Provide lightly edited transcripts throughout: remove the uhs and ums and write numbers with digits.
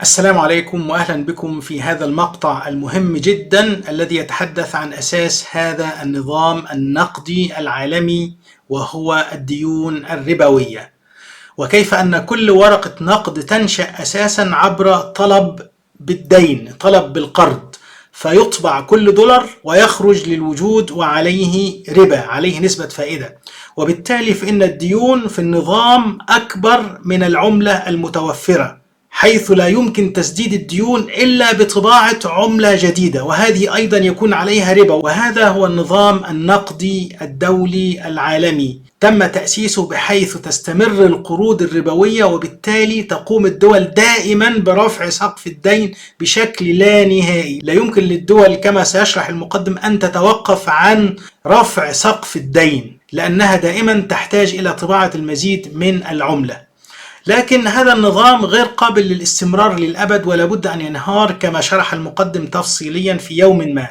السلام عليكم وأهلا بكم في هذا المقطع المهم جدا الذي يتحدث عن أساس هذا النظام النقدي العالمي، وهو الديون الربوية، وكيف أن كل ورقة نقد تنشأ أساسا عبر طلب بالدين، طلب بالقرض، فيطبع كل دولار ويخرج للوجود وعليه ربا، عليه نسبة فائدة، وبالتالي فإن الديون في النظام أكبر من العملة المتوفرة، حيث لا يمكن تسديد الديون إلا بطباعة عملة جديدة، وهذه أيضا يكون عليها ربا. وهذا هو النظام النقدي الدولي العالمي، تم تأسيسه بحيث تستمر القروض الربوية، وبالتالي تقوم الدول دائما برفع سقف الدين بشكل لا نهائي. لا يمكن للدول كما سيشرح المقدم أن تتوقف عن رفع سقف الدين، لأنها دائما تحتاج إلى طباعة المزيد من العملة. لكن هذا النظام غير قابل للاستمرار للأبد، ولا بد أن ينهار كما شرح المقدم تفصيليا في يوم ما.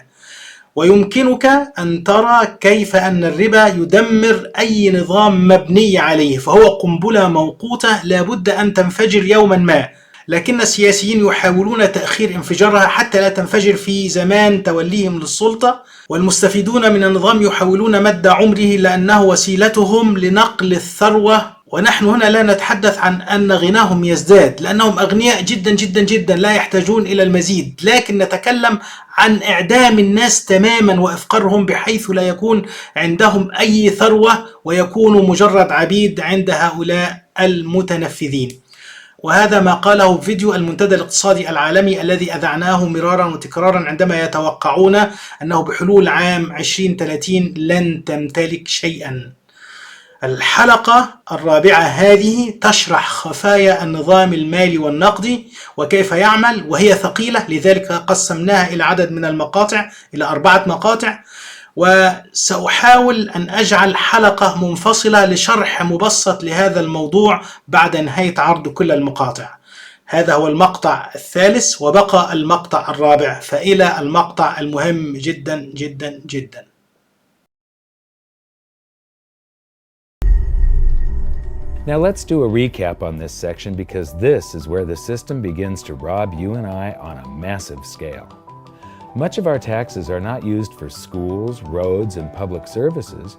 ويمكنك أن ترى كيف أن الربا يدمر أي نظام مبني عليه، فهو قنبلة موقوتة لا بد أن تنفجر يوما ما، لكن السياسيين يحاولون تأخير انفجارها حتى لا تنفجر في زمان توليهم للسلطة، والمستفيدون من النظام يحاولون مد عمره لأنه وسيلتهم لنقل الثروة. ونحن هنا لا نتحدث عن أن غناهم يزداد، لأنهم أغنياء جدا جدا جدا لا يحتاجون إلى المزيد، لكن نتكلم عن إعدام الناس تماما وإفقارهم بحيث لا يكون عندهم أي ثروة، ويكونوا مجرد عبيد عند هؤلاء المتنفذين. وهذا ما قاله فيديو المنتدى الاقتصادي العالمي الذي أذعناه مرارا وتكرارا عندما يتوقعون أنه بحلول عام 2030 لن تمتلك شيئا. الحلقة الرابعة هذه تشرح خفايا النظام المالي والنقدي وكيف يعمل، وهي ثقيلة، لذلك قسمناها إلى عدد من المقاطع، إلى 4 مقاطع، وسأحاول أن أجعل حلقة منفصلة لشرح مبسط لهذا الموضوع بعد نهاية عرض كل المقاطع. هذا هو المقطع الثالث، وبقى المقطع الرابع، فإلى المقطع المهم جدا جدا جدا. Now let's do a recap on this section, because this is where the system begins to rob you and I on a massive scale. Much of our taxes are not used for schools, roads, and public services,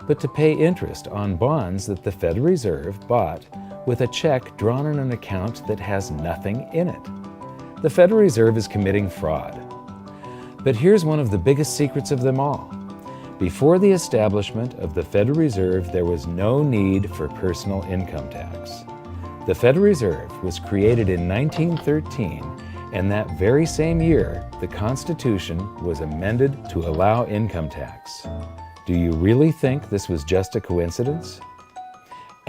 but to pay interest on bonds that the Federal Reserve bought with a check drawn on an account that has nothing in it. The Federal Reserve is committing fraud. But here's one of the biggest secrets of them all. Before the establishment of the Federal Reserve, there was no need for personal income tax. The Federal Reserve was created in 1913, and that very same year, the Constitution was amended to allow income tax. Do you really think this was just a coincidence?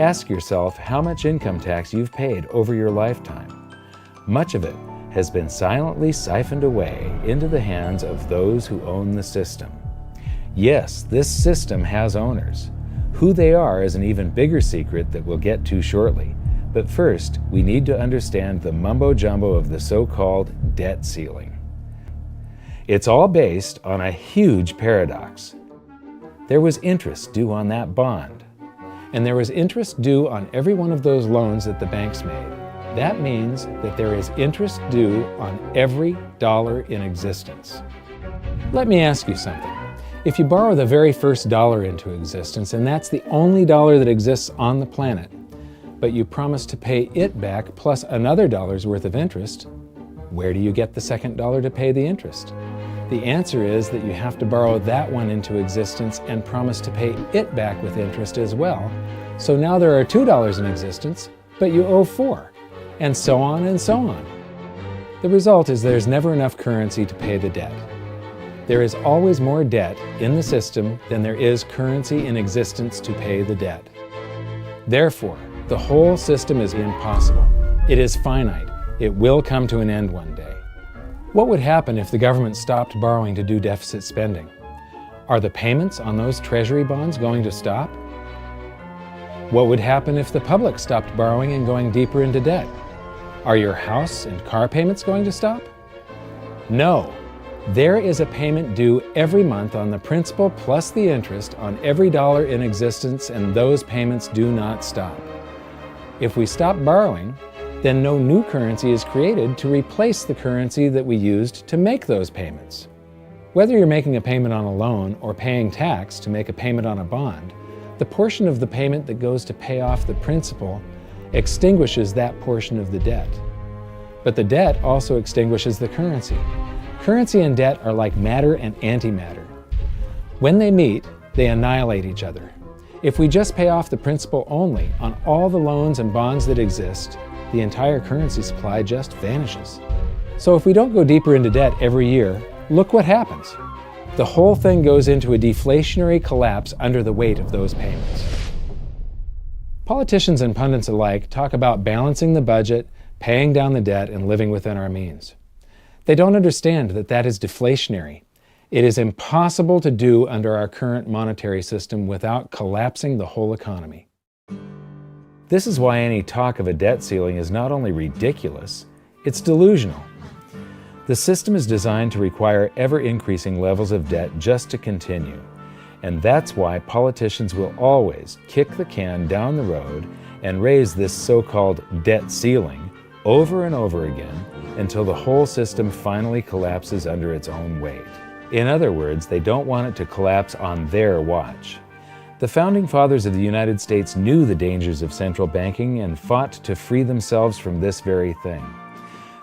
Ask yourself how much income tax you've paid over your lifetime. Much of it has been silently siphoned away into the hands of those who own the system. Yes, this system has owners. Who they are is an even bigger secret that we'll get to shortly. But first, we need to understand the mumbo-jumbo of the so-called debt ceiling. It's all based on a huge paradox. There was interest due on that bond, and there was interest due on every one of those loans that the banks made. That means that there is interest due on every dollar in existence. Let me ask you something. If you borrow the very first dollar into existence, and that's the only dollar that exists on the planet, but you promise to pay it back plus another dollar's worth of interest, where do you get the second dollar to pay the interest? The answer is that you have to borrow that one into existence and promise to pay it back with interest as well. So now there are $2 in existence, but you owe 4, and so on and so on. The result is there's never enough currency to pay the debt. There is always more debt in the system than there is currency in existence to pay the debt. Therefore, the whole system is impossible. It is finite. It will come to an end one day. What would happen if the government stopped borrowing to do deficit spending? Are the payments on those treasury bonds going to stop? What would happen if the public stopped borrowing and going deeper into debt? Are your house and car payments going to stop? No. There is a payment due every month on the principal plus the interest on every dollar in existence, and those payments do not stop. If we stop borrowing, then no new currency is created to replace the currency that we used to make those payments. Whether you're making a payment on a loan or paying tax to make a payment on a bond, the portion of the payment that goes to pay off the principal extinguishes that portion of the debt. But the debt also extinguishes the currency. Currency and debt are like matter and antimatter. When they meet, they annihilate each other. If we just pay off the principal only on all the loans and bonds that exist, the entire currency supply just vanishes. So if we don't go deeper into debt every year, look what happens. The whole thing goes into a deflationary collapse under the weight of those payments. Politicians and pundits alike talk about balancing the budget, paying down the debt, and living within our means. They don't understand that that is deflationary. It is impossible to do under our current monetary system without collapsing the whole economy. This is why any talk of a debt ceiling is not only ridiculous, it's delusional. The system is designed to require ever-increasing levels of debt just to continue. And that's why politicians will always kick the can down the road and raise this so-called debt ceiling over and over again until the whole system finally collapses under its own weight. In other words, they don't want it to collapse on their watch. The Founding Fathers of the United States knew the dangers of central banking and fought to free themselves from this very thing.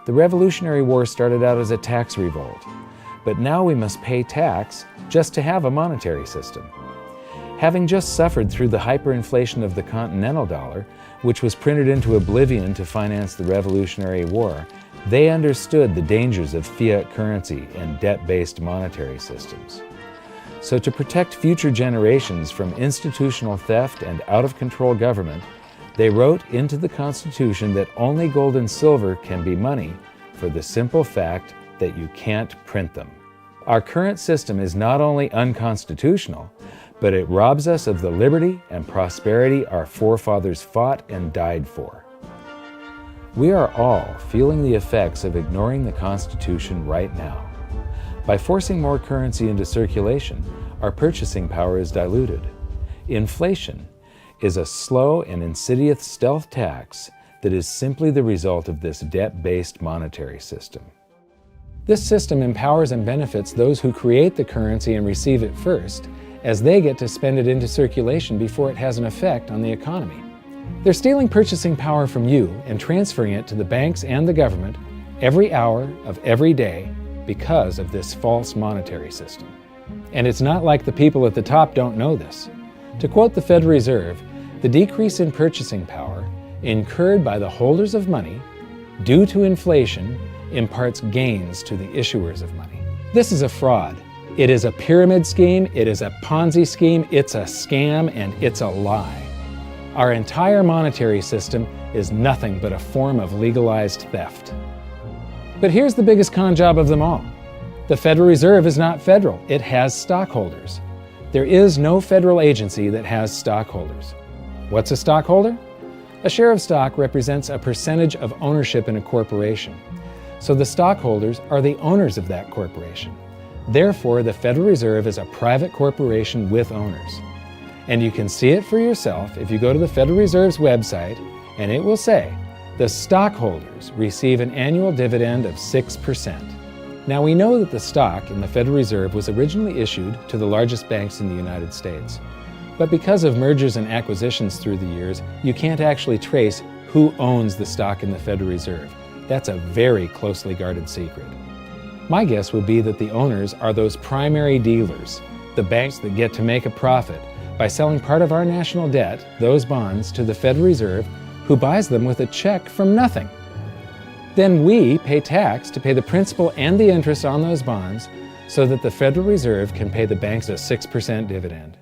The Revolutionary War started out as a tax revolt, but now we must pay tax just to have a monetary system. Having just suffered through the hyperinflation of the continental dollar, which was printed into oblivion to finance the Revolutionary War, they understood the dangers of fiat currency and debt-based monetary systems. So to protect future generations from institutional theft and out-of-control government, they wrote into the Constitution that only gold and silver can be money for the simple fact that you can't print them. Our current system is not only unconstitutional, but it robs us of the liberty and prosperity our forefathers fought and died for. We are all feeling the effects of ignoring the Constitution right now. By forcing more currency into circulation, our purchasing power is diluted. Inflation is a slow and insidious stealth tax that is simply the result of this debt-based monetary system. This system empowers and benefits those who create the currency and receive it first, as they get to spend it into circulation before it has an effect on the economy. They're stealing purchasing power from you and transferring it to the banks and the government every hour of every day because of this false monetary system. And it's not like the people at the top don't know this. To quote the Federal Reserve, the decrease in purchasing power incurred by the holders of money due to inflation imparts gains to the issuers of money. This is a fraud. It is a pyramid scheme, it is a Ponzi scheme, it's a scam, and it's a lie. Our entire monetary system is nothing but a form of legalized theft. But here's the biggest con job of them all. The Federal Reserve is not federal, it has stockholders. There is no federal agency that has stockholders. What's a stockholder? A share of stock represents a percentage of ownership in a corporation. So the stockholders are the owners of that corporation. Therefore, the Federal Reserve is a private corporation with owners. And you can see it for yourself if you go to the Federal Reserve's website, and it will say, the stockholders receive an annual dividend of 6%. Now we know that the stock in the Federal Reserve was originally issued to the largest banks in the United States. But because of mergers and acquisitions through the years, you can't actually trace who owns the stock in the Federal Reserve. That's a very closely guarded secret. My guess would be that the owners are those primary dealers, the banks that get to make a profit by selling part of our national debt, those bonds, to the Federal Reserve, who buys them with a check from nothing. Then we pay tax to pay the principal and the interest on those bonds so that the Federal Reserve can pay the banks a 6% dividend.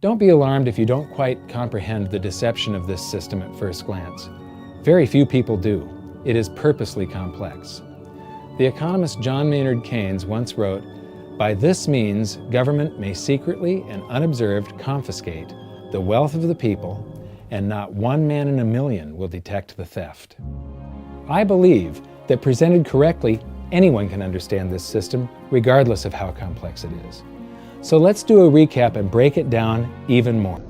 Don't be alarmed if you don't quite comprehend the deception of this system at first glance. Very few people do. It is purposely complex. The economist John Maynard Keynes once wrote, "By this means, government may secretly and unobserved confiscate the wealth of the people, and not one man in a million will detect the theft." I believe that presented correctly, anyone can understand this system, regardless of how complex it is. So let's do a recap and break it down even more.